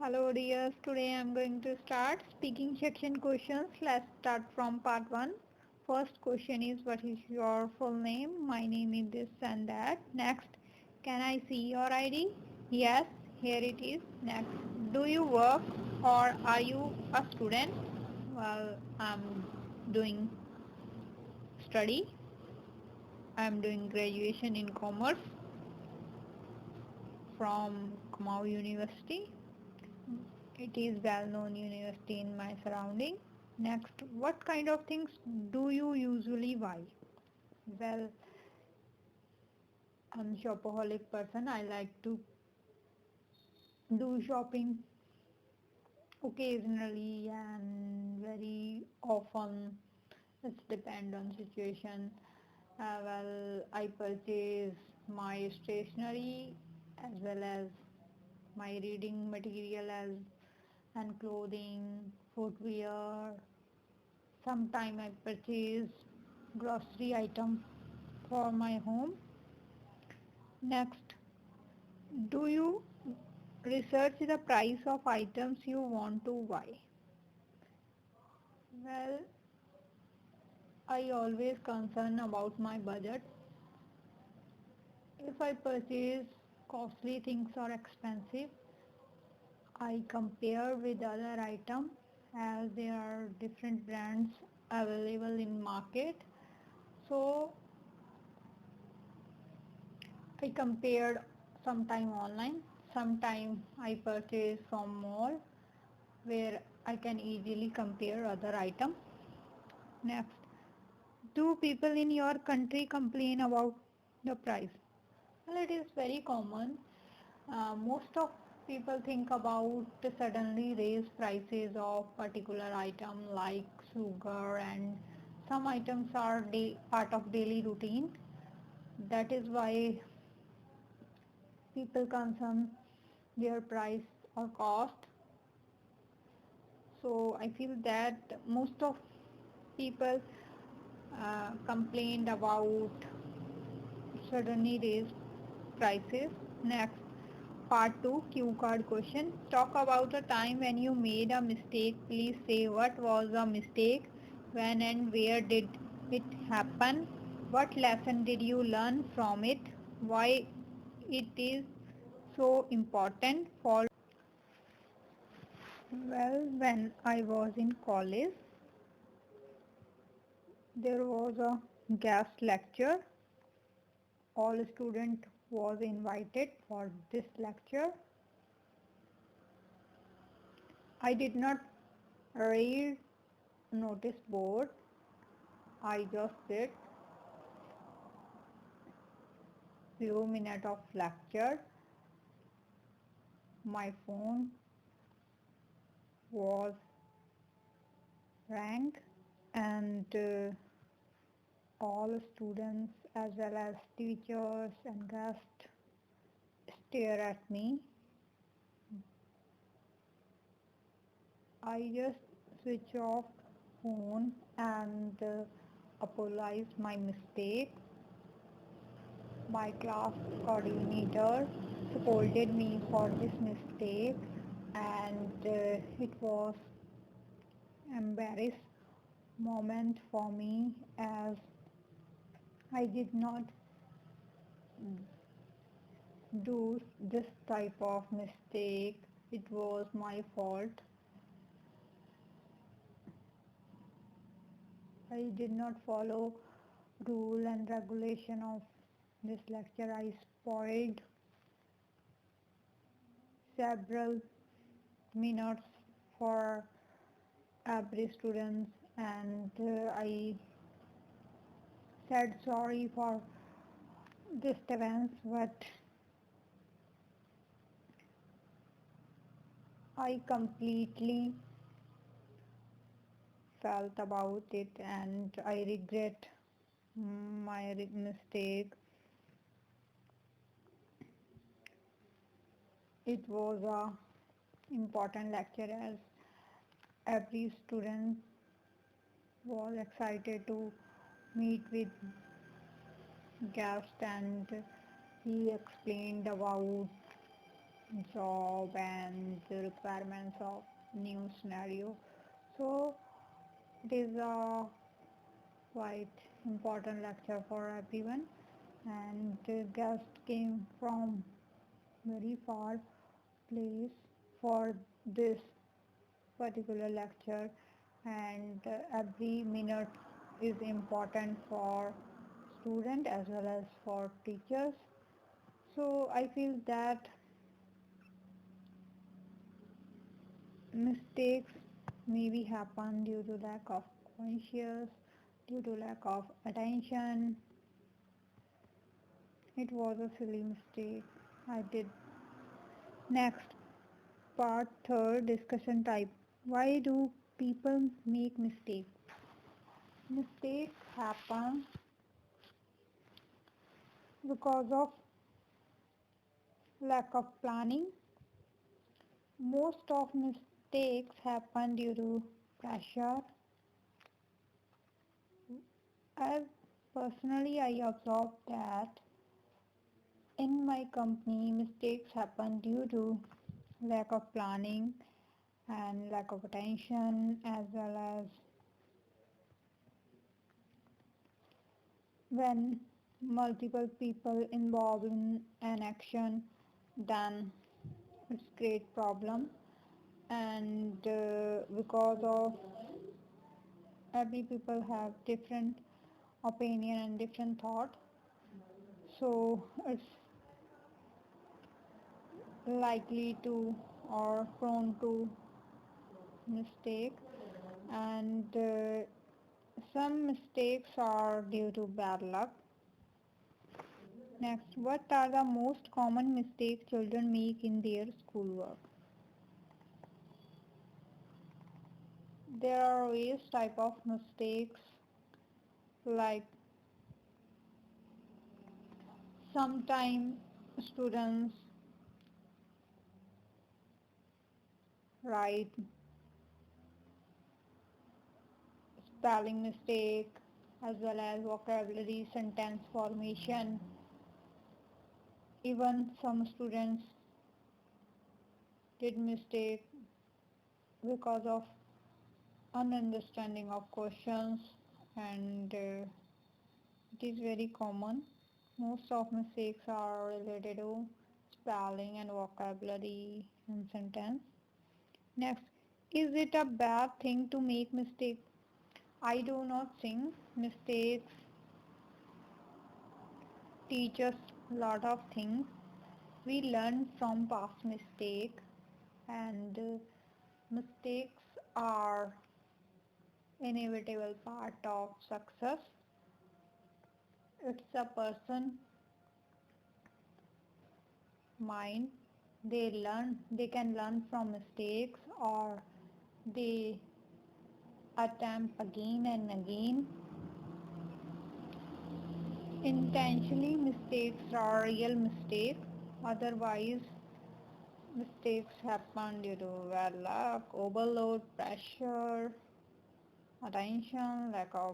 Hello dears, today I am going to start speaking section questions. Let's start from part 1. First question is, what is your full name? My name is this and that. Next, can I see your ID? Yes, here it is. Next, do you work or are you a student? Well, I'm doing study. I'm doing graduation in commerce from Kamau University. It is well-known university in my surrounding. Next, what kind of things do you usually buy? Well, I'm shopaholic person. I like to do shopping occasionally and very often. It's depend on situation. I purchase my stationery as well as my reading material as and clothing, footwear. Sometime I purchase grocery item for my home. Next, do you research the price of items you want to buy? Well, I always concern about my budget. If I purchase costly things or expensive, I compare with other items as there are different brands available in market. So I compared sometime online, sometime I purchase from mall where I can easily compare other items. Next, do people in your country complain about the price? Well, it is very common. Most of people think about suddenly raise prices of particular item like sugar, and some items are part of daily routine. That is why people concern their price or cost. So I feel that most of people complained about suddenly raised prices. Next, part 2, cue card question. Talk about a time when you made a mistake. Please say what was the mistake, when and where did it happen, what lesson did you learn from it, why it is so important for. Well, when I was in college, there was a guest lecture. All student was invited for this lecture. I did not read notice board. I just did few minutes of lecture. My phone was rang and all students as well as teachers and guests stare at me. I just switch off phone and apologize my mistake. My class coordinator scolded me for this mistake, and it was embarrassing moment for me as I did not do this type of mistake. It was my fault. I did not follow rule and regulation of this lecture. I spoiled several minutes for every student, and I said sorry for disturbance, but I completely felt about it and I regret my mistake. It was a important lecture as every student was excited to meet with guest, and he explained about job and the requirements of new scenario. So it is a quite important lecture for everyone, and the guest came from very far place for this particular lecture, and every minute is important for student as well as for teachers. So I feel that mistakes maybe happen due to lack of conscious, due to lack of attention. It was a silly mistake I did. Next, part third, discussion type. Why do people make mistakes? Mistakes happen because of lack of planning. Most of mistakes happen due to pressure. As personally, I observed that in my company, mistakes happen due to lack of planning and lack of attention, as well as when multiple people involved in an action, then it's create problem. And because of every people have different opinion and different thought, so it's likely to or prone to mistake. And some mistakes are due to bad luck. Next, what are the most common mistakes children make in their schoolwork? There are various type of mistakes, like sometimes students write spelling mistake as well as vocabulary sentence formation. Even some students did mistake because of ununderstanding of questions, and it is very common. Most of mistakes are related to spelling and vocabulary and sentence. Next, is it a bad thing to make mistakes? I do not think mistakes teach us a lot of things. We learn from past mistake, and mistakes are inevitable part of success. It's a person mind. They can learn from mistakes, or they attempt again and again. Intentionally mistakes are real mistakes. Otherwise, mistakes happen due to bad luck, overload, pressure, attention, lack of